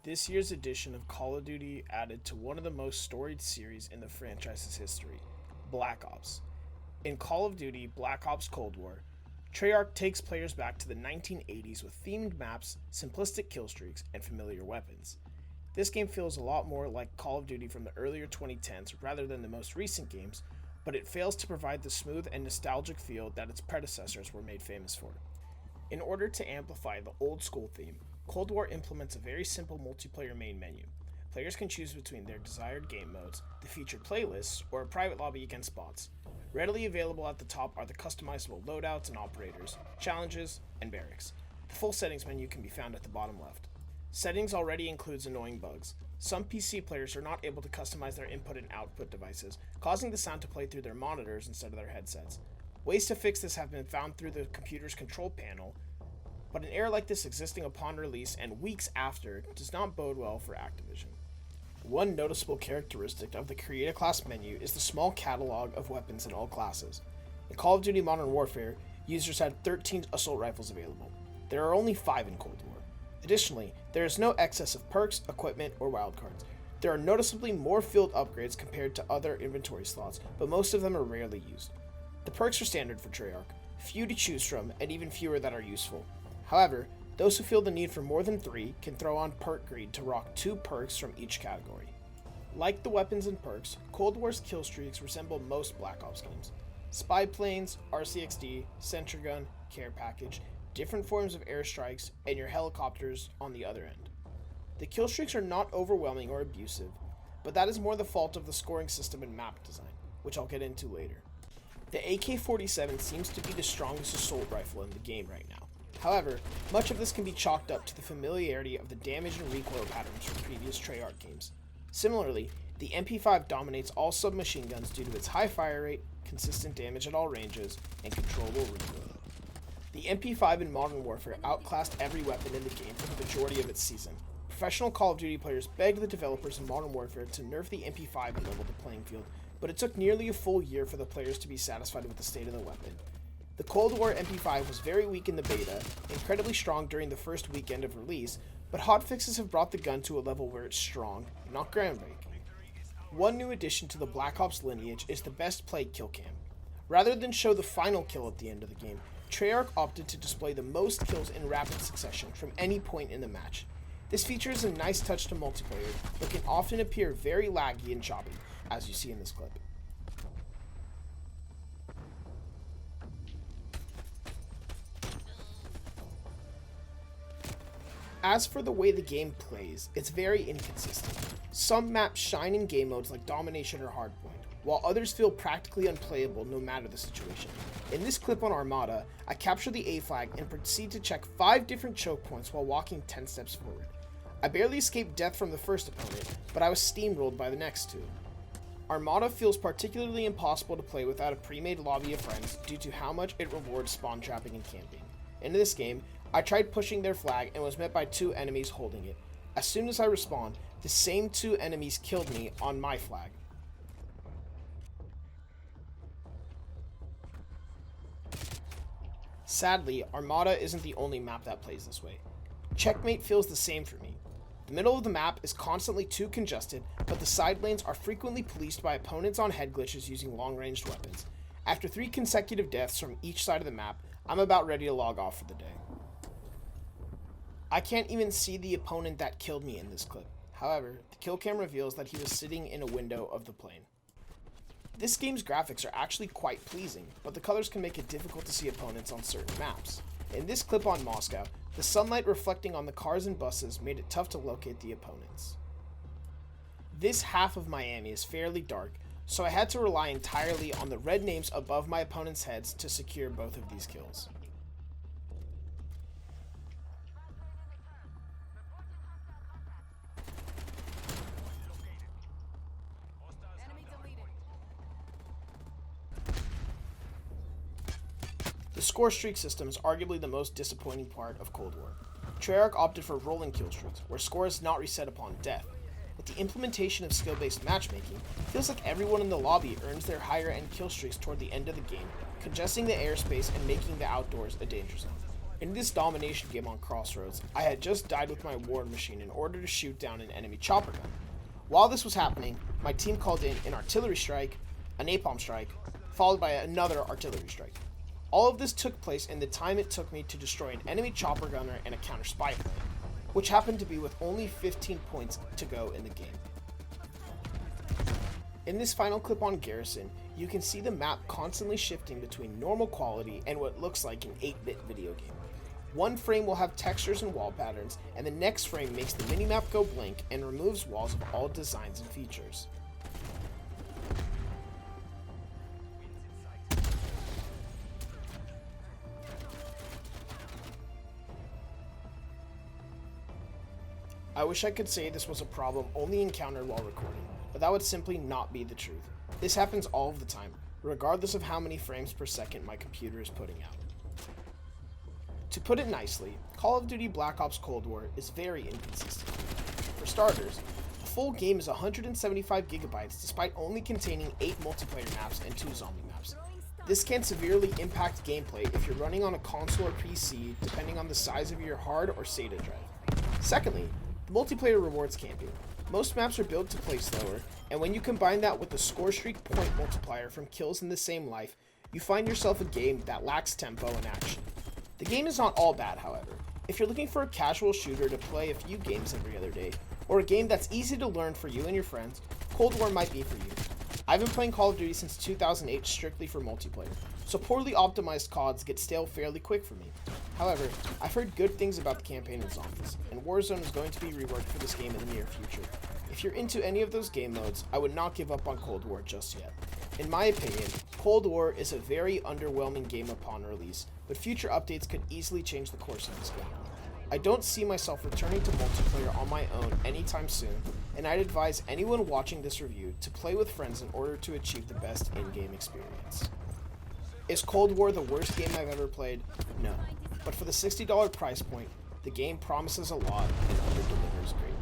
This year's edition of Call of Duty added to one of the most storied series in the franchise's history, Black Ops. In Call of Duty Black Ops Cold War, Treyarch takes players back to the 1980s with themed maps, simplistic kill streaks, and familiar weapons. This game feels a lot more like Call of Duty from the earlier 2010s rather than the most recent games, but it fails to provide the smooth and nostalgic feel that its predecessors were made famous for. In order to amplify the old school theme, Cold War implements a very simple multiplayer main menu. Players can choose between their desired game modes, the featured playlists, or a private lobby against bots. Readily available at the top are the customizable loadouts and operators, challenges, and barracks. The full settings menu can be found at the bottom left. Settings already includes annoying bugs. Some PC players are not able to customize their input and output devices, causing the sound to play through their monitors instead of their headsets. Ways to fix this have been found through the computer's control panel, but an error like this existing upon release and weeks after does not bode well for Activision. One noticeable characteristic of the Create a Class menu is the small catalog of weapons in all classes. In Call of Duty Modern Warfare, users had 13 assault rifles available. There are only 5 in Cold War. Additionally, there is no excess of perks, equipment, or wildcards. There are noticeably more field upgrades compared to other inventory slots, but most of them are rarely used. The perks are standard for Treyarch, few to choose from, and even fewer that are useful. However, those who feel the need for more than 3 can throw on Perk Greed to rock 2 perks from each category. Like the weapons and perks, Cold War's kill streaks resemble most Black Ops games. Spy planes, RCXD, sentry gun, care package, different forms of airstrikes, and your helicopters on the other end. The kill streaks are not overwhelming or abusive, but that is more the fault of the scoring system and map design, which I'll get into later. The AK-47 seems to be the strongest assault rifle in the game right now. However, much of this can be chalked up to the familiarity of the damage and recoil patterns from previous Treyarch games. Similarly, the MP5 dominates all submachine guns due to its high fire rate, consistent damage at all ranges, and controllable recoil. The MP5 in Modern Warfare outclassed every weapon in the game for the majority of its season. Professional Call of Duty players begged the developers in Modern Warfare to nerf the MP5 and level the playing field, but it took nearly a full year for the players to be satisfied with the state of the weapon. The Cold War MP5 was very weak in the beta, incredibly strong during the first weekend of release, but hotfixes have brought the gun to a level where it's strong, not groundbreaking. One new addition to the Black Ops lineage is the best play kill cam. Rather than show the final kill at the end of the game, Treyarch opted to display the most kills in rapid succession from any point in the match. This feature is a nice touch to multiplayer, but can often appear very laggy and choppy, as you see in this clip. As for the way the game plays, it's very inconsistent. Some maps shine in game modes like Domination or Hardpoint, while others feel practically unplayable no matter the situation. In this clip on Armada, I capture the A flag and proceed to check 5 different choke points while walking 10 steps forward. I barely escaped death from the first opponent, but I was steamrolled by the next 2. Armada feels particularly impossible to play without a pre-made lobby of friends due to how much it rewards spawn trapping and camping. In this game, I tried pushing their flag and was met by 2 enemies holding it. As soon as I respawned, the same 2 enemies killed me on my flag. Sadly, Armada isn't the only map that plays this way. Checkmate feels the same for me. The middle of the map is constantly too congested, but the side lanes are frequently policed by opponents on head glitches using long-ranged weapons. After 3 consecutive deaths from each side of the map, I'm about ready to log off for the day. I can't even see the opponent that killed me in this clip. However, the kill cam reveals that he was sitting in a window of the plane. This game's graphics are actually quite pleasing, but the colors can make it difficult to see opponents on certain maps. In this clip on Moscow, the sunlight reflecting on the cars and buses made it tough to locate the opponents. This half of Miami is fairly dark, so I had to rely entirely on the red names above my opponent's heads to secure both of these kills. The score streak system is arguably the most disappointing part of Cold War. Treyarch opted for rolling kill streaks, where score is not reset upon death. With the implementation of skill-based matchmaking, it feels like everyone in the lobby earns their higher-end kill streaks toward the end of the game, congesting the airspace and making the outdoors a danger zone. In this domination game on Crossroads, I had just died with my war machine in order to shoot down an enemy chopper gun. While this was happening, my team called in an artillery strike, a napalm strike, followed by another artillery strike. All of this took place in the time it took me to destroy an enemy chopper gunner and a counter spy plane, which happened to be with only 15 points to go in the game. In this final clip on Garrison, you can see the map constantly shifting between normal quality and what looks like an 8-bit video game. One frame will have textures and wall patterns, and the next frame makes the minimap go blank and removes walls of all designs and features. I wish I could say this was a problem only encountered while recording, but that would simply not be the truth. This happens all of the time, regardless of how many frames per second my computer is putting out. To put it nicely, Call of Duty Black Ops Cold War is very inconsistent. For starters, the full game is 175 gigabytes despite only containing 8 multiplayer maps and 2 zombie maps. This can severely impact gameplay if you're running on a console or PC, depending on the size of your hard or SATA drive. Secondly, the multiplayer rewards camping. Most maps are built to play slower, and when you combine that with the score streak point multiplier from kills in the same life, you find yourself a game that lacks tempo and action. The game is not all bad, however. If you're looking for a casual shooter to play a few games every other day, or a game that's easy to learn for you and your friends, Cold War might be for you. I've been playing Call of Duty since 2008 strictly for multiplayer, so poorly optimized CODs get stale fairly quick for me. However, I've heard good things about the campaign and zombies, and Warzone is going to be reworked for this game in the near future. If you're into any of those game modes, I would not give up on Cold War just yet. In my opinion, Cold War is a very underwhelming game upon release, but future updates could easily change the course of this game. I don't see myself returning to multiplayer on my own anytime soon, and I'd advise anyone watching this review to play with friends in order to achieve the best in-game experience. Is Cold War the worst game I've ever played? No. But for the $60 price point, the game promises a lot and under-delivers greatly.